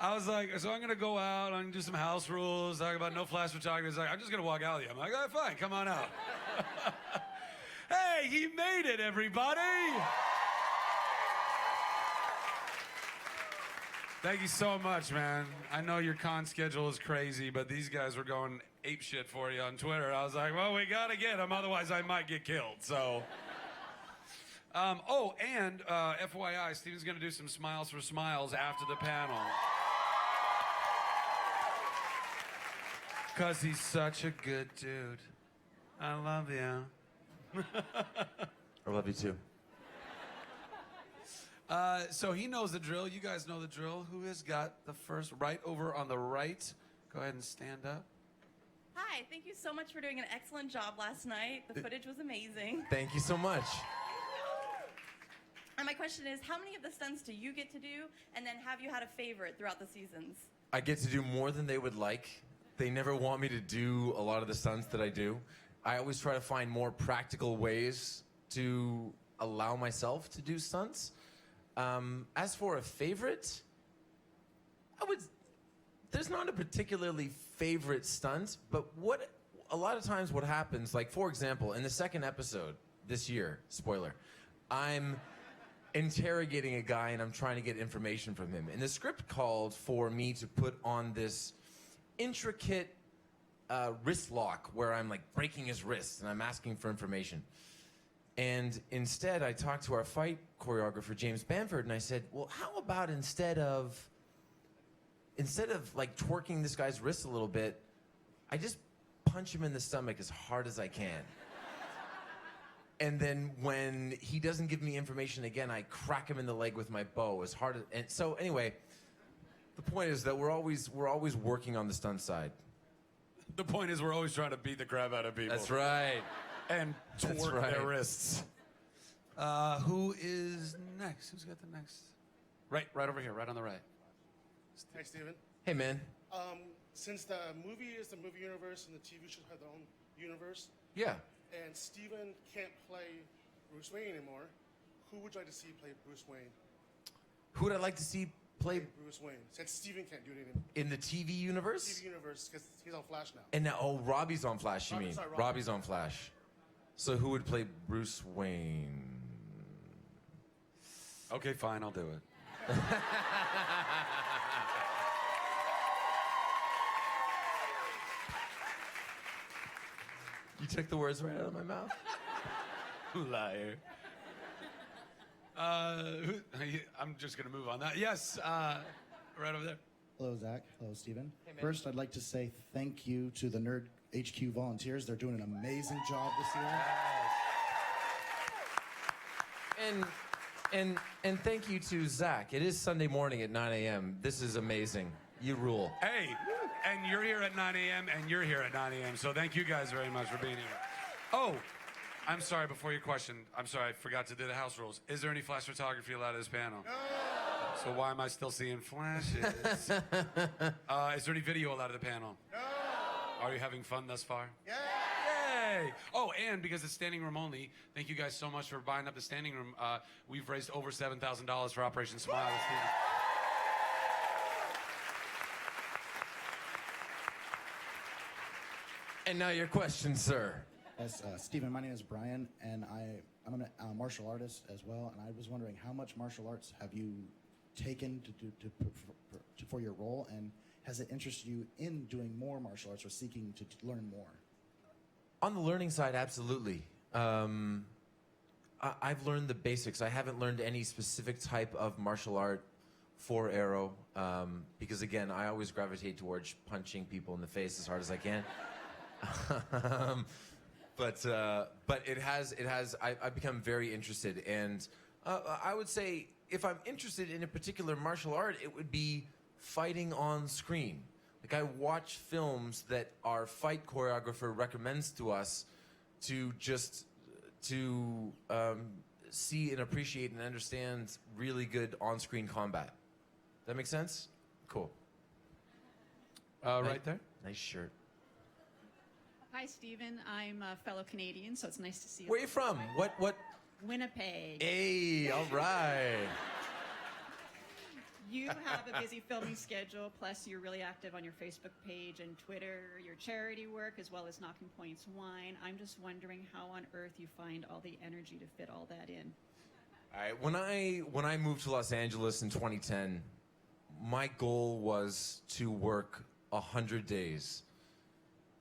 I was like, so I'm going to go out, I'm going to do some house rules, talk about no flash photography. He's like, I'm just going to walk out with you. I'm like, all right, fine, come on out. Hey, he made it, everybody. Thank you so much, man. I know your con schedule is crazy, but these guys were going ape shit for you on Twitter. I was like, well, we got to get him, otherwise I might get killed, so. FYI, Steven's going to do some Smiles for Smiles after the panel. Because he's such a good dude. I love you. I love you too. So he knows the drill. You guys know the drill. Who has got the first right over on the right? Go ahead and stand up. Hi, thank you so much for doing an excellent job last night. The footage was amazing. Thank you so much. And my question is, how many of the stunts do you get to do? And then have you had a favorite throughout the seasons? I get to do more than they would like. They never want me to do a lot of the stunts that I do. I always try to find more practical ways to allow myself to do stunts. As for a favorite, there's not a particularly favorite stunt, but a lot of times what happens, like for example, in the second episode this year, spoiler, I'm interrogating a guy and I'm trying to get information from him. And the script called for me to put on this intricate wrist lock where I'm like breaking his wrist and I'm asking for information. And instead I talked to our fight choreographer, James Bamford, and I said, well, how about instead of like twerking this guy's wrist a little bit, I just punch him in the stomach as hard as I can. And then when he doesn't give me information again, I crack him in the leg with my bow as hard as... And so anyway, the point is that we're always working on the stunt side. The point is we're always trying to beat the crap out of people. That's right. And twerk their wrists. Who is next? Who's got the next? Right over here, right on the right. Hi, Steven. Hey, man. Since the movie is the movie universe and the TV shows have their own universe, Yeah. and Steven can't play Bruce Wayne anymore, who would you like to see play Bruce Wayne? Who would I like to see play Bruce Wayne. Since Steven can't do it anymore. in the TV universe? TV universe, because he's on Flash now. And now, Robbie's on Flash, you mean? Sorry, Robbie's on Flash. So who would play Bruce Wayne? Okay, fine, I'll do it. You took the words right out of my mouth. Liar. I'm just going to move on that. Yes, right over there. Hello, Zach. Hello, Steven. Hey, first, I'd like to say thank you to the NerdHQ volunteers. They're doing an amazing job this year. And thank you to Zach. It is Sunday morning at 9 a.m. This is amazing. You rule. Hey, and you're here at 9 a.m. and you're here at 9 a.m. So thank you guys very much for being here. Oh, I'm sorry, before your question, I'm sorry, I forgot to do the house rules. Is there any flash photography allowed at this panel? No! So why am I still seeing flashes? Is there any video allowed at the panel? No! Are you having fun thus far? Yeah! Yay! Oh, and because it's standing room only, thank you guys so much for buying up the standing room. We've raised over $7,000 for Operation Smile. And now your question, sir. Yes, Steven, my name is Brian, and I'm a martial artist as well, and I was wondering how much martial arts have you taken for your role, and has it interested you in doing more martial arts or seeking to learn more? On the learning side, absolutely. I've learned the basics. I haven't learned any specific type of martial art for Arrow, because again, I always gravitate towards punching people in the face as hard as I can. But I've become very interested, and I would say if I'm interested in a particular martial art, it would be fighting on screen. Like I watch films that our fight choreographer recommends to us to see and appreciate and understand really good on-screen combat. That make sense? Cool. Right there. Nice shirt. Hi, Steven. I'm a fellow Canadian, so it's nice to see you. Where are you from? What? Winnipeg. Hey, all right. You have a busy filming schedule, plus you're really active on your Facebook page and Twitter, your charity work, as well as Knocking Points Wine. I'm just wondering how on earth you find all the energy to fit all that in. All right, when I moved to Los Angeles in 2010, my goal was to work 100 days.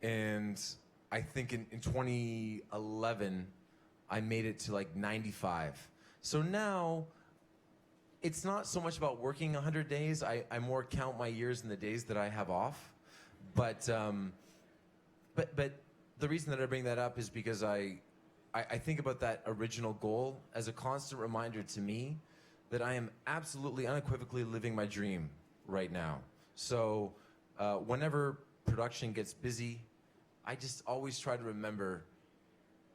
And I think in 2011, I made it to like 95. So now, it's not so much about working 100 days. I more count my years and the days that I have off. But the reason that I bring that up is because I think about that original goal as a constant reminder to me that I am absolutely unequivocally living my dream right now. So whenever production gets busy, I just always try to remember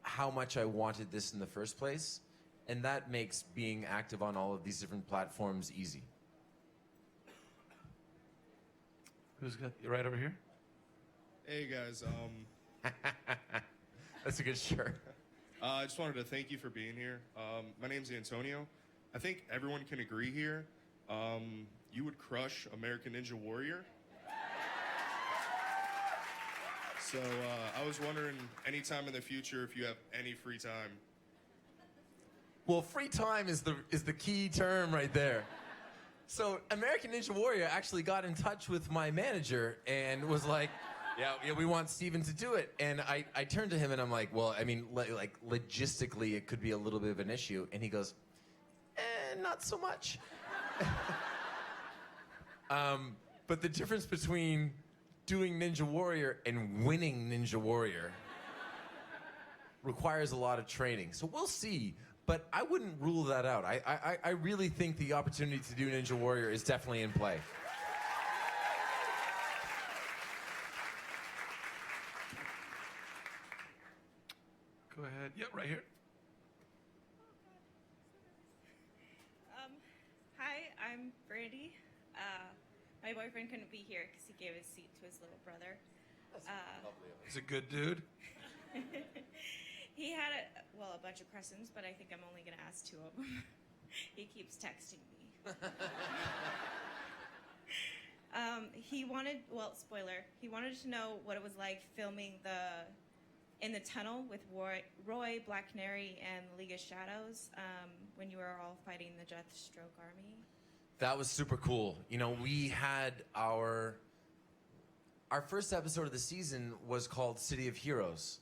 how much I wanted this in the first place. And that makes being active on all of these different platforms easy. Who's got you right over here? Hey guys, That's a good shirt. I just wanted to thank you for being here. My name's Antonio. I think everyone can agree here. You would crush American Ninja Warrior. So I was wondering, anytime in the future, if you have any free time. Well, free time is the key term right there. So American Ninja Warrior actually got in touch with my manager and was like, yeah, we want Steven to do it. And I turned to him and I'm like, well, I mean, like logistically, it could be a little bit of an issue. And he goes, not so much. But the difference between doing Ninja Warrior and winning Ninja Warrior requires a lot of training. So we'll see. But I wouldn't rule that out. I really think the opportunity to do Ninja Warrior is definitely in play. Go ahead. Yep, right here. Hi, I'm Brandy. My boyfriend couldn't be here because he gave his seat to his little brother. He's a good dude. He had a bunch of questions, but I think I'm only going to ask 2 of them. He keeps texting me. He wanted, spoiler, he wanted to know what it was like filming in the tunnel with Roy, Black Canary, and the League of Shadows when you were all fighting the Deathstroke army. That was super cool. You know, we had our first episode of the season was called City of Heroes.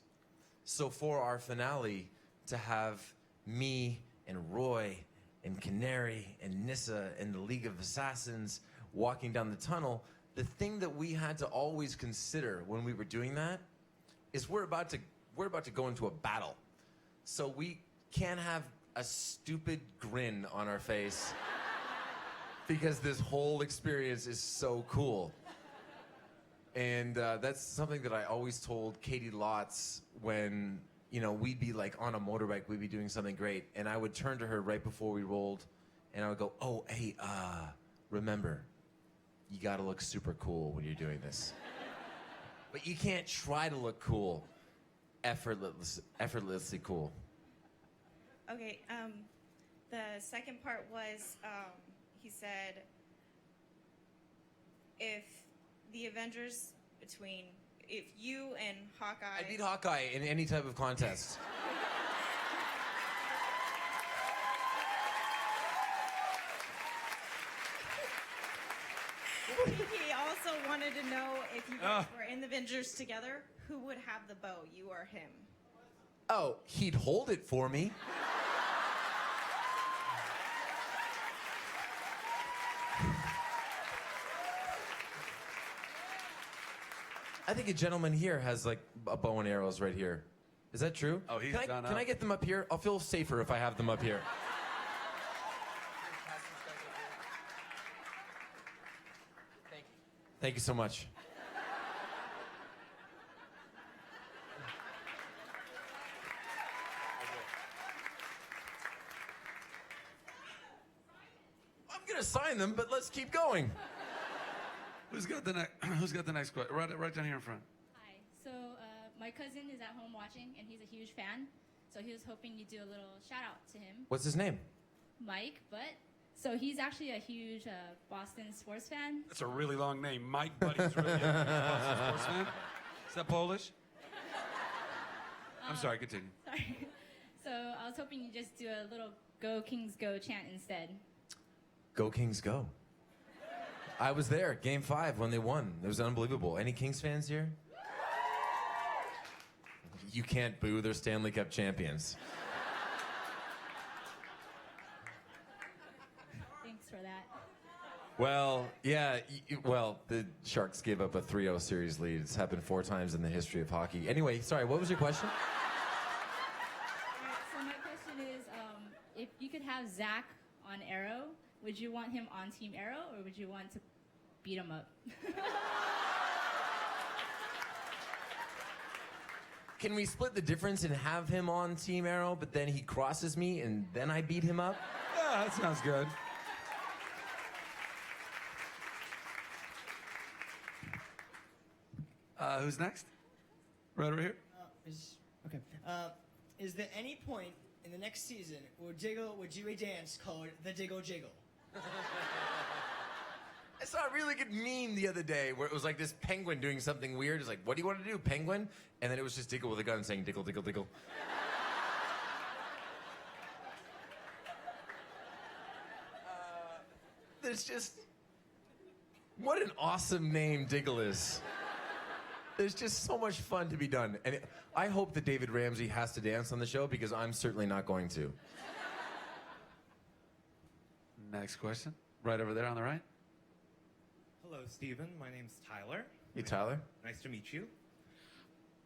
So for our finale, to have me and Roy and Canary and Nissa and the League of Assassins walking down the tunnel, the thing that we had to always consider when we were doing that is we're about to go into a battle. So we can't have a stupid grin on our face because this whole experience is so cool. And that's something that I always told Katie Lotz when, you know, we'd be like on a motorbike, we'd be doing something great. And I would turn to her right before we rolled and I would go, oh, hey, remember, you gotta look super cool when you're doing this. But you can't try to look cool, effortlessly cool. Okay, the second part was, he said, if the Avengers if you and Hawkeye... I beat Hawkeye in any type of contest. He also wanted to know if you guys were in the Avengers together, who would have the bow, you or him? Oh, he'd hold it for me. I think a gentleman here has like a bow and arrows right here. Is that true? Oh, he's can done Can up. I get them up here? I'll feel safer if I have them up here. Thank you so much. I'm gonna sign them, but let's keep going. Who's got the next question? Right down here in front. Hi. So my cousin is at home watching, and he's a huge fan. So he was hoping you'd do a little shout out to him, What's his name? Mike. But So he's actually a huge Boston sports fan. That's a really long name. Mike Buddy's really a Boston sports fan. Is that Polish? I'm sorry, continue. Sorry. So I was hoping you just do a little "Go Kings Go" chant instead. Go Kings, go. I was there, Game 5, when they won. It was unbelievable. Any Kings fans here? You can't boo. They're Stanley Cup champions. Thanks for that. Well, yeah, well, the Sharks gave up a 3-0 series lead. It's happened 4 times in the history of hockey. Anyway, sorry, what was your question? So my question is, if you could have Zach on Arrow, would you want him on Team Arrow, or would you want to beat him up? Can we split the difference and have him on Team Arrow, but then he crosses me and then I beat him up? Yeah, that sounds good. Who's next? Right over here. Okay. Is there any point in the next season where Diggle would do a dance called the Diggle Jiggle? I saw a really good meme the other day where it was like this penguin doing something weird. It's like, what do you want to do, penguin? And then it was just Diggle with a gun saying, Diggle, Diggle, Diggle. There's just... What an awesome name Diggle is. There's just so much fun to be done. And I hope that David Ramsey has to dance on the show because I'm certainly not going to. Next question. Right over there on the right. Hello, Stephen. My name's Tyler. Hey, Tyler. Nice to meet you.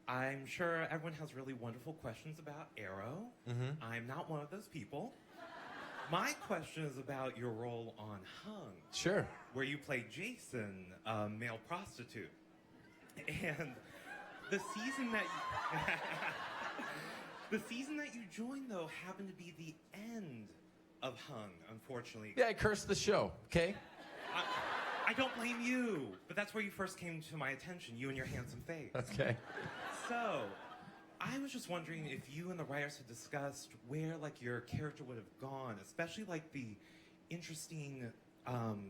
I'm sure everyone has really wonderful questions about Arrow. Mm-hmm. I'm not one of those people. My question is about your role on Hung, Sure. where you played Jason, a male prostitute. And the season that the season that you joined, though, happened to be the end of Hung, unfortunately. Yeah, I cursed the show, okay? I don't blame you, but that's where you first came to my attention, you and your handsome face. Okay. So, I was just wondering if you and the writers had discussed where, like, your character would have gone, especially, like, the interesting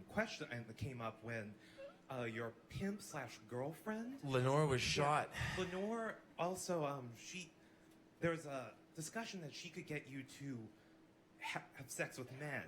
question that came up when your pimp/girlfriend... Lenore was shot. Yeah, Lenore also, there was a discussion that she could get you to have sex with men.